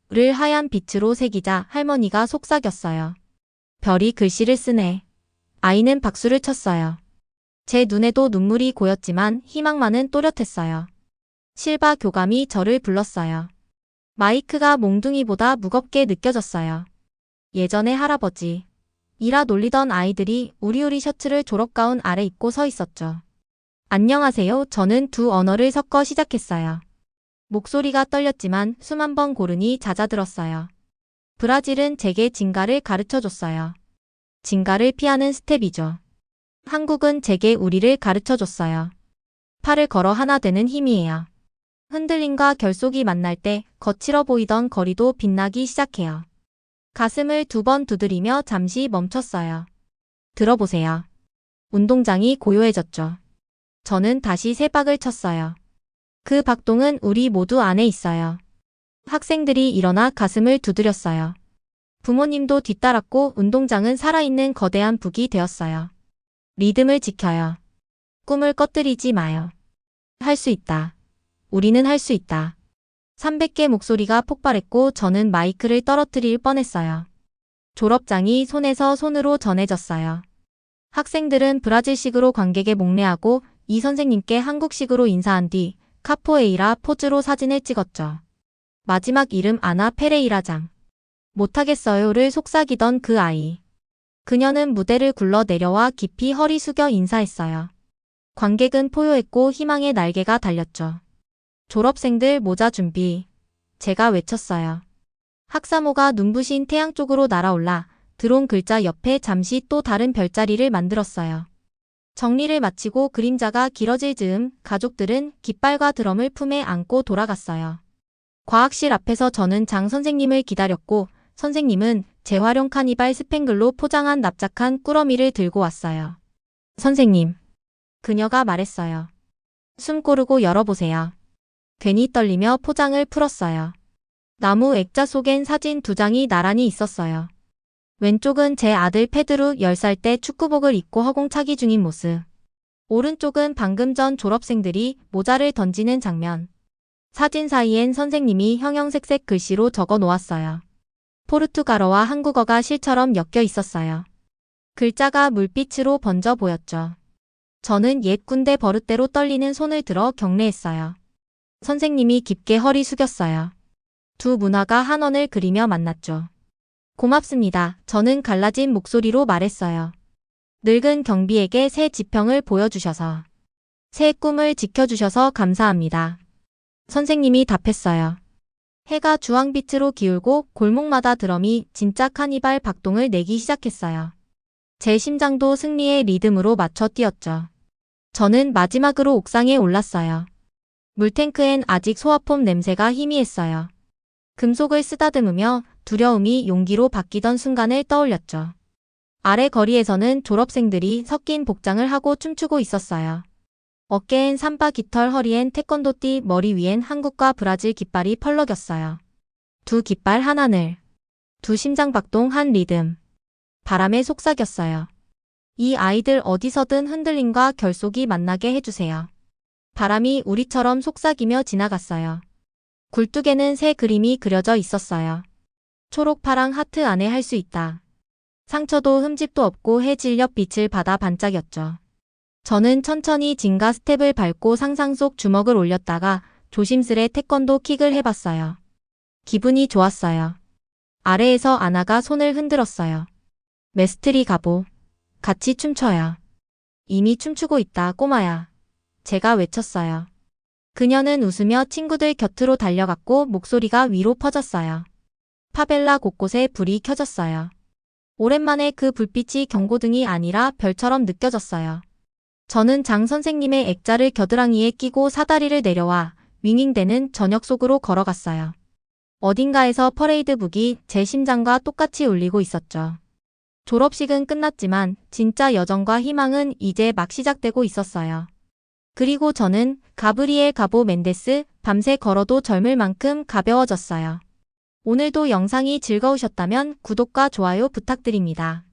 를 하얀 빛으로 새기자 할머니가 속삭였어요. 별이 글씨를 쓰네. 아이는 박수를 쳤어요. 제 눈에도 눈물이 고였지만 희망만은 또렷했어요. 실바 교감이 저를 불렀어요. 마이크가 몽둥이보다 무겁게 느껴졌어요. 예전에 할아버지 이라 놀리던 아이들이 우리우리 셔츠를 졸업가운 아래 입고 서 있었죠. 안녕하세요. 저는 두 언어를 섞어 시작했어요. 목소리가 떨렸지만 숨 한 번 고르니 잦아들었어요. 브라질은 제게 징가를 가르쳐줬어요. 징가를 피하는 스텝이죠. 한국은 제게 우리를 가르쳐줬어요. 팔을 걸어 하나 되는 힘이에요. 흔들림과 결속이 만날 때 거칠어 보이던 거리도 빛나기 시작해요. 가슴을 2번 두드리며 잠시 멈췄어요. 들어보세요. 운동장이 고요해졌죠. 저는 다시 세 박을 쳤어요. 그 박동은 우리 모두 안에 있어요. 학생들이 일어나 가슴을 두드렸어요. 부모님도 뒤따랐고 운동장은 살아있는 거대한 북이 되었어요. 리듬을 지켜요. 꿈을 꺼뜨리지 마요. 할 수 있다. 우리는 할 수 있다. 300개 목소리가 폭발했고 저는 마이크를 떨어뜨릴 뻔했어요. 졸업장이 손에서 손으로 전해졌어요. 학생들은 브라질식으로 관객에 목례하고 이 선생님께 한국식으로 인사한 뒤 카포에이라 포즈로 사진을 찍었죠. 마지막 이름 아나 페레이라장. 못하겠어요를 속삭이던 그 아이. 그녀는 무대를 굴러 내려와 깊이 허리 숙여 인사했어요. 관객은 포효했고 희망의 날개가 달렸죠. 졸업생들 모자 준비. 제가 외쳤어요. 학사모가 눈부신 태양 쪽으로 날아올라 들어온 글자 옆에 잠시 또 다른 별자리를 만들었어요. 정리를 마치고 그림자가 길어질 즈음 가족들은 깃발과 드럼을 품에 안고 돌아갔어요. 과학실 앞에서 저는 장 선생님을 기다렸고 선생님은 재활용 카니발 스팽글로 포장한 납작한 꾸러미를 들고 왔어요. 선생님. 그녀가 말했어요. 숨 고르고 열어보세요. 괜히 떨리며 포장을 풀었어요. 나무 액자 속엔 사진 2장이 나란히 있었어요. 왼쪽은 제 아들 페드루 10살 때 축구복을 입고 허공차기 중인 모습. 오른쪽은 방금 전 졸업생들이 모자를 던지는 장면. 사진 사이엔 선생님이 형형색색 글씨로 적어 놓았어요. 포르투갈어와 한국어가 실처럼 엮여 있었어요. 글자가 물빛으로 번져 보였죠. 저는 옛 군대 버릇대로 떨리는 손을 들어 경례했어요. 선생님이 깊게 허리 숙였어요. 두 문화가 한 원을 그리며 만났죠. 고맙습니다. 저는 갈라진 목소리로 말했어요. 늙은 경비에게 새 지평을 보여주셔서. 새 꿈을 지켜주셔서 감사합니다. 선생님이 답했어요. 해가 주황빛으로 기울고 골목마다 드럼이 진짜 카니발 박동을 내기 시작했어요. 제 심장도 승리의 리듬으로 맞춰 뛰었죠. 저는 마지막으로 옥상에 올랐어요. 물탱크엔 아직 소화폼 냄새가 희미했어요. 금속을 쓰다듬으며 두려움이 용기로 바뀌던 순간을 떠올렸죠. 아래 거리에서는 졸업생들이 섞인 복장을 하고 춤추고 있었어요. 어깨엔 삼바 깃털, 허리엔 태권도띠, 머리 위엔 한국과 브라질 깃발이 펄럭였어요. 두 깃발 한 하늘, 두 심장박동 한 리듬. 바람에 속삭였어요. 이 아이들 어디서든 흔들림과 결속이 만나게 해주세요. 바람이 우리처럼 속삭이며 지나갔어요. 굴뚝에는 새 그림이 그려져 있었어요. 초록 파랑 하트 안에 할 수 있다. 상처도 흠집도 없고 해질녘 빛을 받아 반짝였죠. 저는 천천히 진가 스텝을 밟고 상상 속 주먹을 올렸다가 조심스레 태권도 킥을 해봤어요. 기분이 좋았어요. 아래에서 아나가 손을 흔들었어요. 메스트리 가보. 같이 춤춰요. 이미 춤추고 있다, 꼬마야. 제가 외쳤어요. 그녀는 웃으며 친구들 곁으로 달려갔고 목소리가 위로 퍼졌어요. 파벨라 곳곳에 불이 켜졌어요. 오랜만에 그 불빛이 경고등이 아니라 별처럼 느껴졌어요. 저는 장 선생님의 액자를 겨드랑이에 끼고 사다리를 내려와 윙윙대는 저녁 속으로 걸어갔어요. 어딘가에서 퍼레이드북이 제 심장과 똑같이 울리고 있었죠. 졸업식은 끝났지만 진짜 여정과 희망은 이제 막 시작되고 있었어요. 그리고 저는 가브리엘 가보 멘데스, 밤새 걸어도 젊을 만큼 가벼워졌어요. 오늘도 영상이 즐거우셨다면 구독과 좋아요 부탁드립니다.